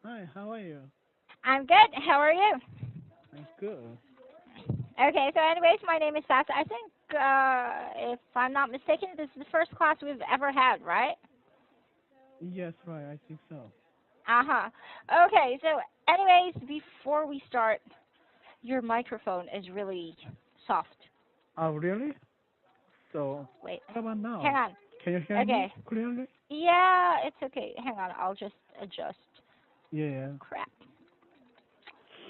Hi, how are you? I'm good. How are you? I'm good. Okay, so anyways, my name is Sasa. I think, if I'm not mistaken, this is the first class we've ever had, right? Yes, right, I think so. Uh-huh. Okay, so anyways, before we start, your microphone is really soft. Oh, really? So, Wait, what about hang now? on. Can you hear me Okay. clearly? Yeah, it's okay. Hang on, I'll just adjust. Yeah, Crap.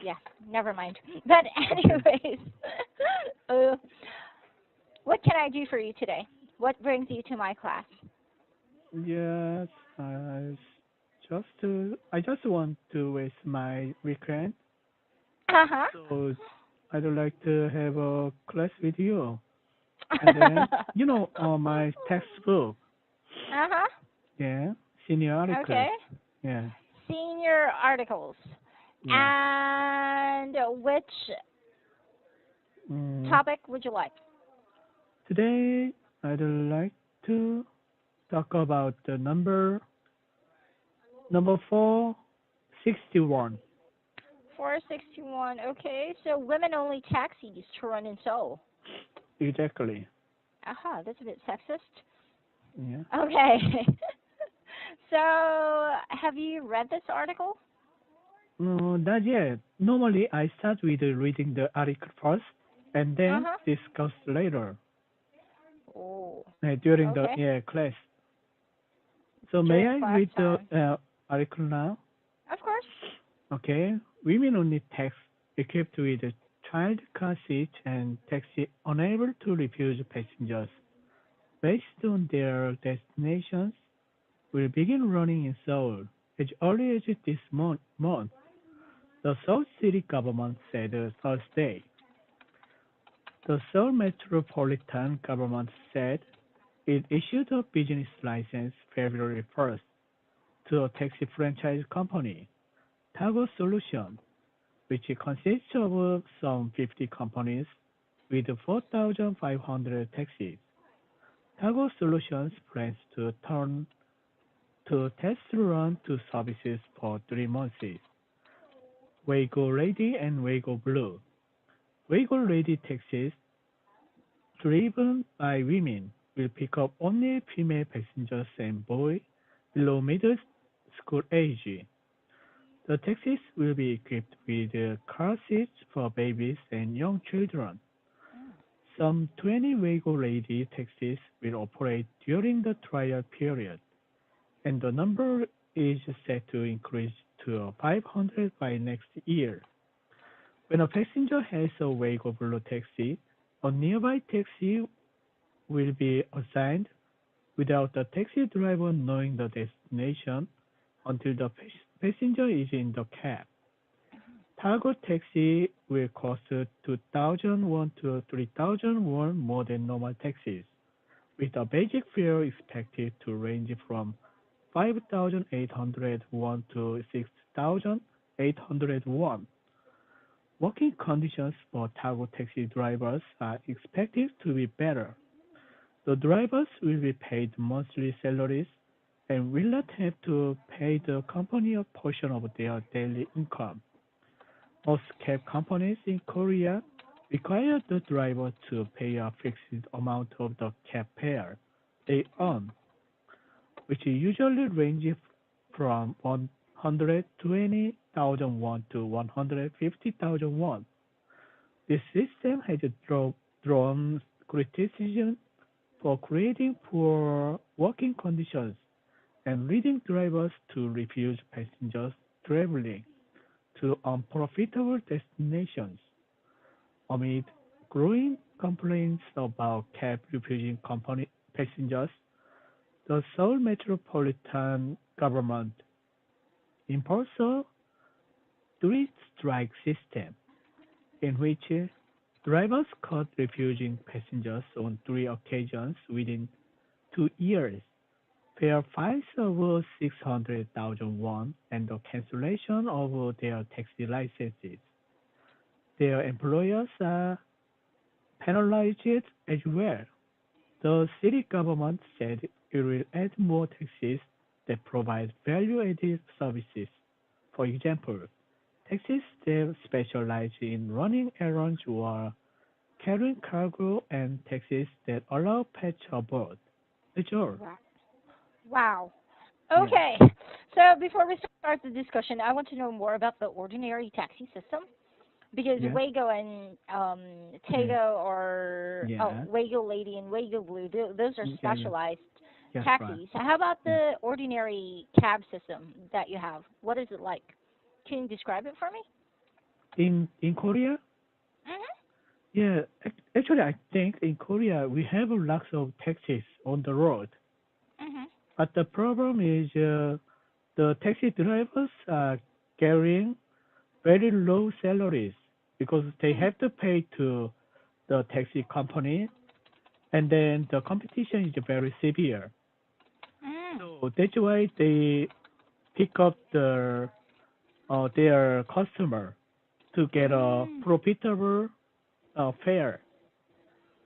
Yeah, never mind. But okay. anyways, uh, what can I do for you today? What brings you to my class? Yes, I just want to waste my weekend, Uh-huh. so I'd like to have a class with you. And then, my textbook, Uh-huh. yeah, senior article, Okay. yeah, Senior articles. yeah. And which Mm, topic would you like? today, I'd like to talk about the number 461. 461. Okay. So women only taxis to run in Seoul. Exactly. Aha, that's a bit sexist. Yeah. Okay. So, have you read this article? No, not yet. Normally, I start with reading the article first and then Uh-huh. discuss later Oh, during the okay. class. So may During I class read the time. article now? Of course. Okay. Women only taxi equipped with a child car seat and taxi unable to refuse passengers based on their destinations will begin running in Seoul as early as this month, the Seoul city government said Thursday. The Seoul Metropolitan Government said it issued a business license February 1st to a taxi franchise company, Tago Solution, which consists of some 50 companies with 4,500 taxis. Tago Solutions plans to turn to test run two services for 3 months: Waygo Lady and Waygo Blue. Waygo Lady taxis, driven by women, will pick up only female passengers and boys below middle school age. The taxis will be equipped with car seats for babies and young children. Some 20 Waygo Lady taxis will operate during the trial period, and the number is set to increase to 500 by next year. When a passenger has a Waygo Blue taxi, a nearby taxi will be assigned without the taxi driver knowing the destination until the passenger is in the cab. Cargo taxi will cost 2,000 won to 3,000 won more than normal taxis, with a basic fare expected to range from 5,800 won to 6,800 won. Working conditions for cargo taxi drivers are expected to be better. The drivers will be paid monthly salaries and will not have to pay the company a portion of their daily income. Most cab companies in Korea require the driver to pay a fixed amount of the cab fare they earn, which usually ranges from 120,000 won to 150,000 won. This system has drawn criticism for creating poor working conditions and leading drivers to refuse passengers traveling to unprofitable destinations. Amid growing complaints about cab refusing company passengers, the Seoul Metropolitan Government imposed a three-strike system in which drivers caught refusing passengers on 3 occasions within 2 years pay fines of 600,000 won and the cancellation of their taxi licenses. Their employers are penalized as well. The city government said it will add more taxis that provide value-added services For example, taxis that specialize in running errands or carrying cargo and taxis that allow pets aboard. That's all. Wow. Wow. Yeah. Okay. So before we start the discussion, I want to know more about the ordinary taxi system because Yeah. Wago and Yeah. Tago or Yeah. Wago Lady and Wago Blue, those are Yeah. Yeah. specialized That's right. taxis. How about Yeah. the ordinary cab system that you have? What is it like? Can you describe it for me? In Korea, Mhm. yeah. Actually, I think in Korea we have lots of taxis on the road, Mhm. but the problem is the taxi drivers are carrying very low salaries because they Mhm. have to pay to the taxi company, and then the competition is very severe. Mm. So that's why they pick up their customer to get a Mm. profitable fare.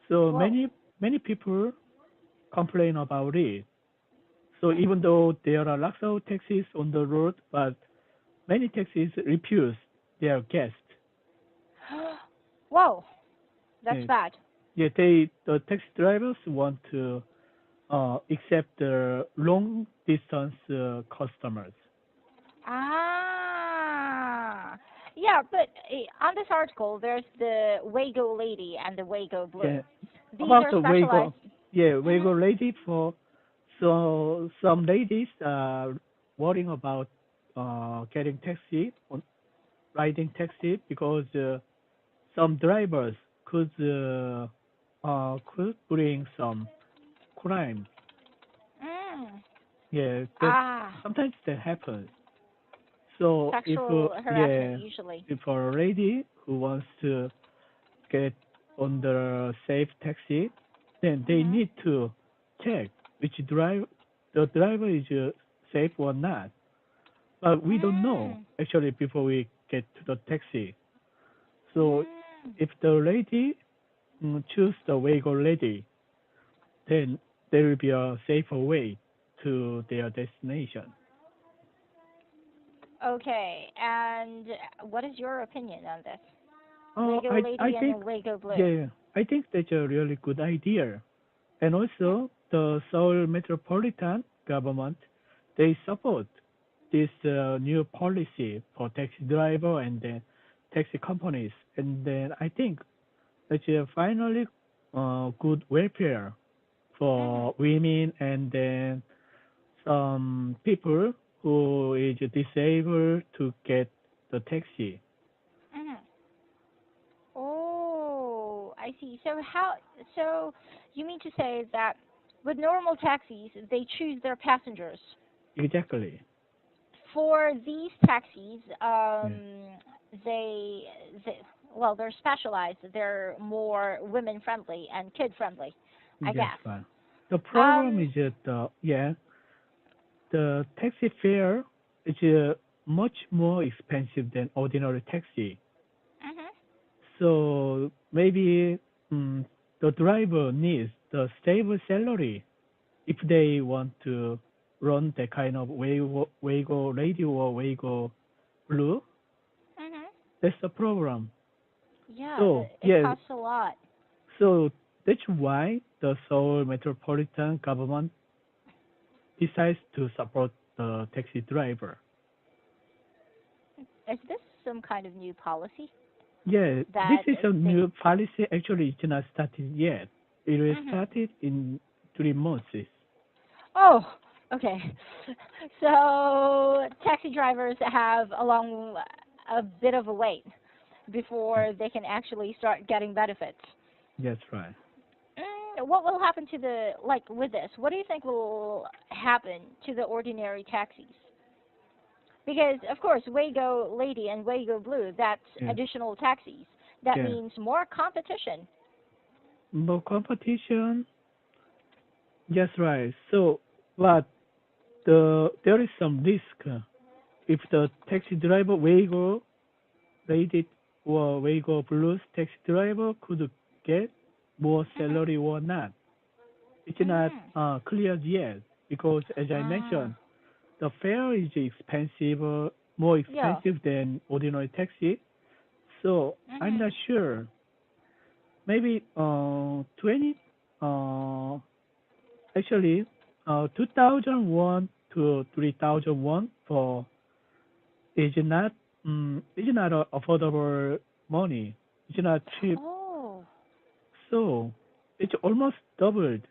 So Whoa. many people complain about it. So Hmm. even though there are lots of taxis on the road, but many taxis refuse their guests. Whoa. That's Yeah, bad. yeah, the taxi drivers want to accept the long distance customers. Ah. Yeah, but on this article, there's the Wago Lady and the Wago Blue. Yeah, These about are the specialized. Wago, yeah, Mhm. Wago lady for so some ladies are worrying about getting taxi on riding taxi because some drivers could bring some crime. Mm. Yeah, that Ah. sometimes that happens. So Sexual harassment yeah, usually. if a lady who wants to get on the safe taxi, then they Mhm. need to check which the driver is safe or not. But we don't know Mm. actually before we get to the taxi. So Mm. if the lady choose the Wago lady, then there will be a safer way to their destination. Okay. And what is your opinion on this? Oh, Wago I Lady and think the Wago Blue. yeah, I think that's a really good idea. And Mm. also, the Seoul metropolitan government, they support this new policy for taxi driver and taxi companies. And then I think it's finally good welfare Mhm. for women and then some people who is disabled to get the taxi. Mhm. Oh, I see. So you mean to say that with normal taxis, they choose their passengers. Exactly. For these taxis, Yeah. they, they, well, they're specialized. They're more women friendly and kid friendly, I That's guess. right. The problem Um, is that the taxi fare is much more expensive than ordinary taxi. mhm, So maybe um, the driver needs the stable salary if they want to run that kind of Waygo radio or Waygo blue. mhm. That's the problem. Yeah, So it yeah, costs a lot. so that's why the Seoul metropolitan government decides to support the taxi driver. Is this some kind of new policy Yeah, this that is a they? new policy. Actually, it's not started yet. It will Mhm. start it in 3 months. Oh, okay. So taxi drivers have along a bit of a wait Yeah, before they can actually start getting benefits. that's right. What will happen to the like with this? What do you think will happen to the ordinary taxis? Because of course, Wago Lady and Wago Blue, that's Yeah, additional taxis. That yeah. means more competition. More competition. That's right. So, but there is some risk if the taxi driver Waygo rated or Waygo Blues taxi driver could get more Mhm. salary or not. It's not Mhm. clear yet because, as I Ah. mentioned, the fare is expensive more Yeah. expensive than ordinary taxi. So I'm Mhm. not sure. Maybe 20 uh actually 2001 to 3001 for is not a affordable money. It's not cheap. Oh. So it's almost doubled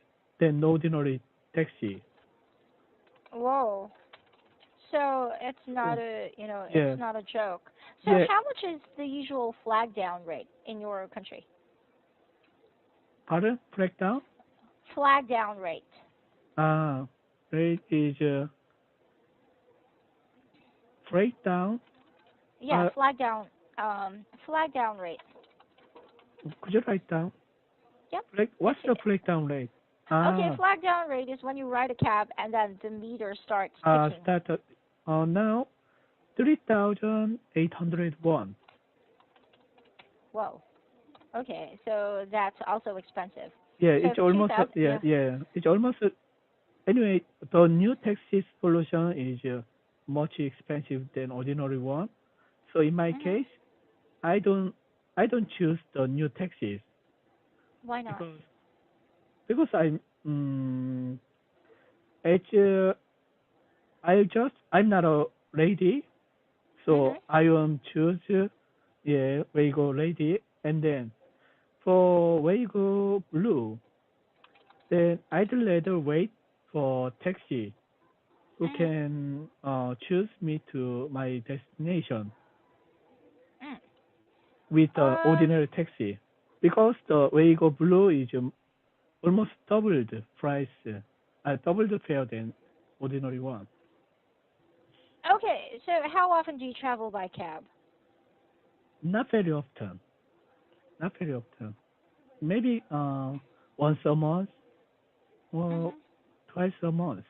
than ordinary taxi. Whoa. So it's not So a, it's yeah, not a joke. So yeah. how much is the usual flag down rate in your country? Pardon? Breakdown? Flag down rate. Ah, rate is breakdown. Yeah, Uh, flag down rate. could you write down? Yep. What's It's the breakdown rate? okay. Ah, Flag down rate is when you ride a cab and then the meter starts ticking. started. Now 3,801. Whoa. Okay, so that's also expensive. Yeah, So it's for two almost thousand, yeah, yeah. yeah. It's almost anyway. The new taxi solution is much expensive than ordinary one. So in my Mhm. case, I don't I don't choose the new taxis Why not? because I'm as I'm not a lady, so Mhm. I won't choose yeah Waygo lady, and then for Waygo blue, then I'd rather wait for taxi who Mhm. can choose me to my destination Mm. with the Um. ordinary taxi because the Waygo blue is almost double the price, double the fare than ordinary one. Okay, so how often do you travel by cab? Not very often. Not very often. Maybe once a month or Mhm. twice a month.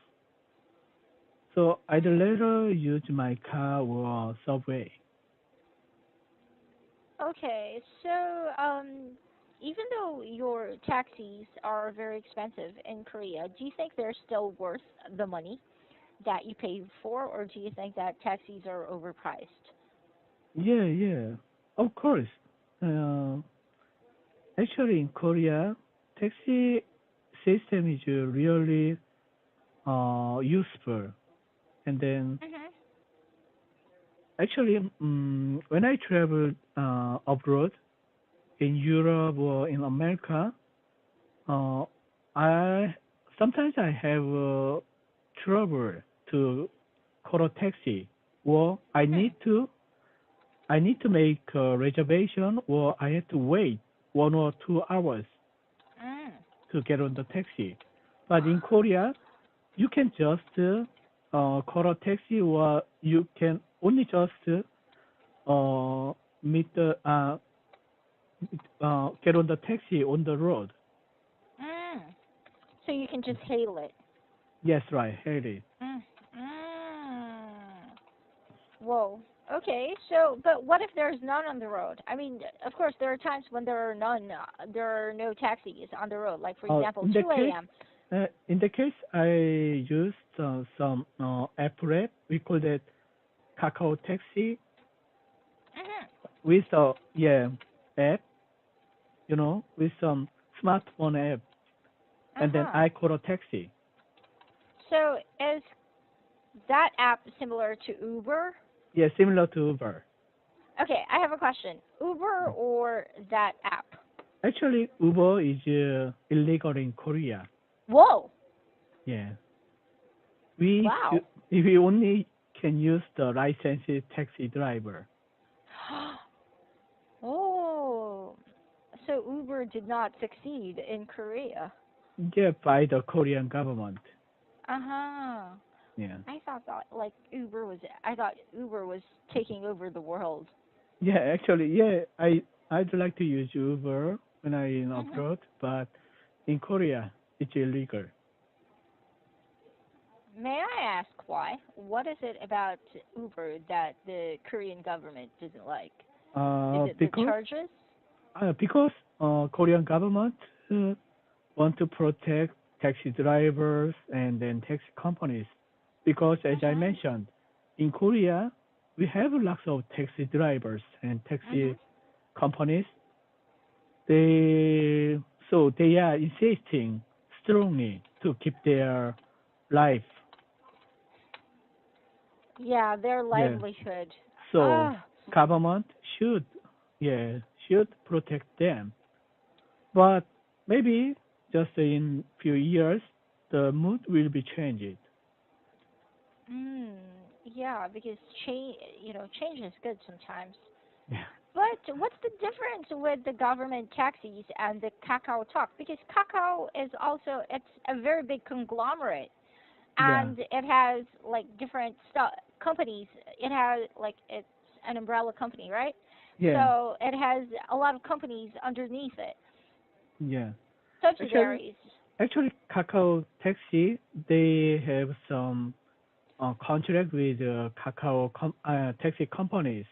So I'd Mm. rather use my car or subway. Okay, so even though your taxis are very expensive in Korea, do you think they're still worth the money that you pay for, or do you think that taxis are overpriced? Yeah, yeah. Of course. Uh, Actually, in Korea, taxi system is really useful. And then Mhm. actually, when I travel abroad in Europe or in America, uh, I sometimes I have trouble to call a taxi, or Hmm. I need to make a reservation, or I have to wait 1 or 2 hours Mm. to get on the taxi. But in Korea, you can just call a taxi, or you can only just meet the get on the taxi on the road. Mm. So you can just hail it. Yes, right, Harry. Mm. Mm. Whoa. Okay. So, but what if there's none on the road? I mean, of course, there are times when there are none. There are no taxis on the road. Like for example, In that 2 case, a.m. I used some app rep. We call that Kakao Taxi Mhm. with yeah app, with some smartphone app, Uh and then huh. I call a taxi. So is that app similar to Uber? Yeah, similar to Uber. Okay, I have a question. Uber or that app? Actually, Uber is illegal in Korea. Whoa. Yeah, we Wow. we only can use the licensed taxi driver. Oh. So Uber did not succeed in Korea. Yeah, by the Korean government. Uh huh. Yeah. I thought that like Uber was. I thought Uber was taking over the world. Yeah, actually, yeah, I'd like to use Uber when I in Mhm. abroad, but in Korea it's illegal. May I ask why? What is it about Uber that the Korean government doesn't like? Is it the Because charges? because Korean government uh, want to protect taxi drivers and then taxi companies, because as I Mhm. mentioned, in Korea we have lots of taxi drivers and Mhm. taxi companies. They they are insisting strongly to keep their life. Yeah, their Yeah. livelihood. So Ah, government should yeah should protect them. But maybe just in few years the mood will be changed. mm, yeah, because change is good sometimes. Yeah. But what's the difference with the government taxis and the Kakao Talk? Because Kakao is also it's a very big conglomerate, Yeah. and it has like different companies. It has like it's an umbrella company, right? Yeah. So it has a lot of companies underneath it, Yeah. Actually, subsidiaries. actually, Kakao Taxi they have some contract with taxi companies,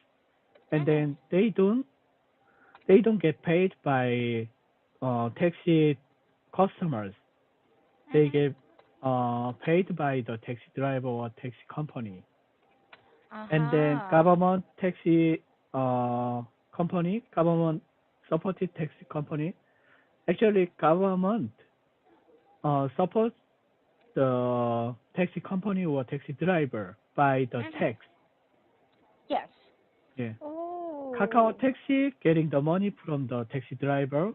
and Mhm. then they don't get paid by taxi customers. They Mhm. get paid by the taxi driver or taxi company, Uh and then huh. government supported taxi company. Actually, government supports the taxi company or taxi driver by the Mhm. tax. Yes. Yeah. Kakao Oh. Taxi getting the money from the taxi driver,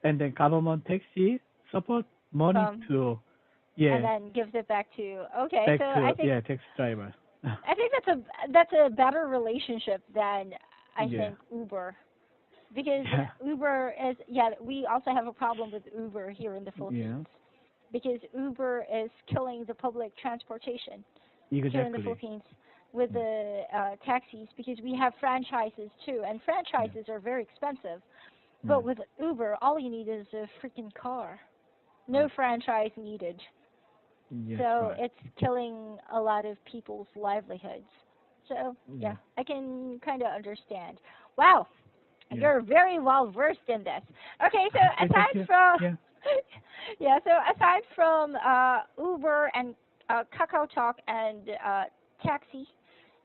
and then government taxi support money Come to and yeah then gives it back to. Okay, back so I to think yeah taxi driver. I think that's a better relationship than I Yeah. think Uber because Yeah. Uber is yeah we also have a problem with Uber here in the Yeah. Philippines because Uber is killing the public transportation here in the Exactly. Philippines with Yeah. the taxis because we have franchises too and Yeah. franchises are very expensive Yeah. but with Uber all you need is a freaking car no Right. franchise needed Yes. so Right. it's killing a lot of people's livelihoods. So yeah, Yeah. I can kind of understand. Wow, Yeah. you're very well versed in this. Okay, so Okay. Thank aside you. from Yeah. yeah, so aside from Uber and Kakao Talk and taxi,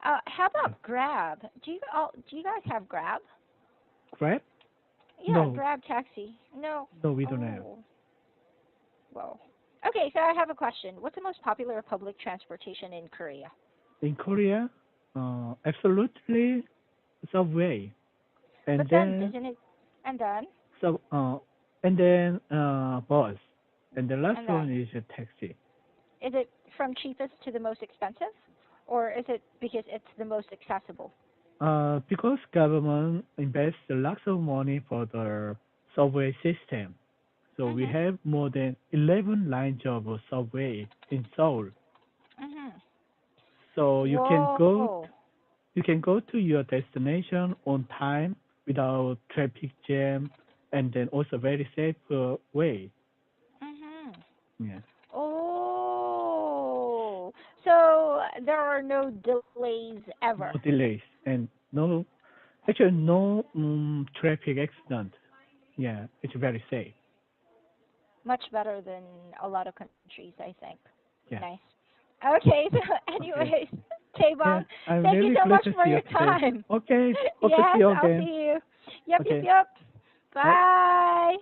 how Yeah. about Grab? Do you guys have Grab? Grab? Yeah, No. Grab taxi. No. No, we don't have. Oh, well. Okay, so I have a question. What's the most popular public transportation in Korea? In Korea, absolutely subway, and But then, then isn't it? And then, sub and then bus, and the last and then, one is a taxi. is it from cheapest to the most expensive, or is it because it's the most accessible? Because government invests lots of money for the subway system, so we Mhm. have more than 11 lines of subway in Seoul. Mhm. So Whoa. you can go to your destination on time without traffic jam, and then also very safe way. Mhm. Yeah, Oh. So there are no delays ever. no delays and no traffic accident. Yeah, it's very safe. Much better than a lot of countries, I think. Yeah. Nice. Okay. So, Okay. anyways, K-Bomb, Yeah, I'm thank you really so glad much to for see you your today. time. Okay. Hope to see Yes, you I'll see again. you. Yep, yep, Okay. yep. Bye. Bye.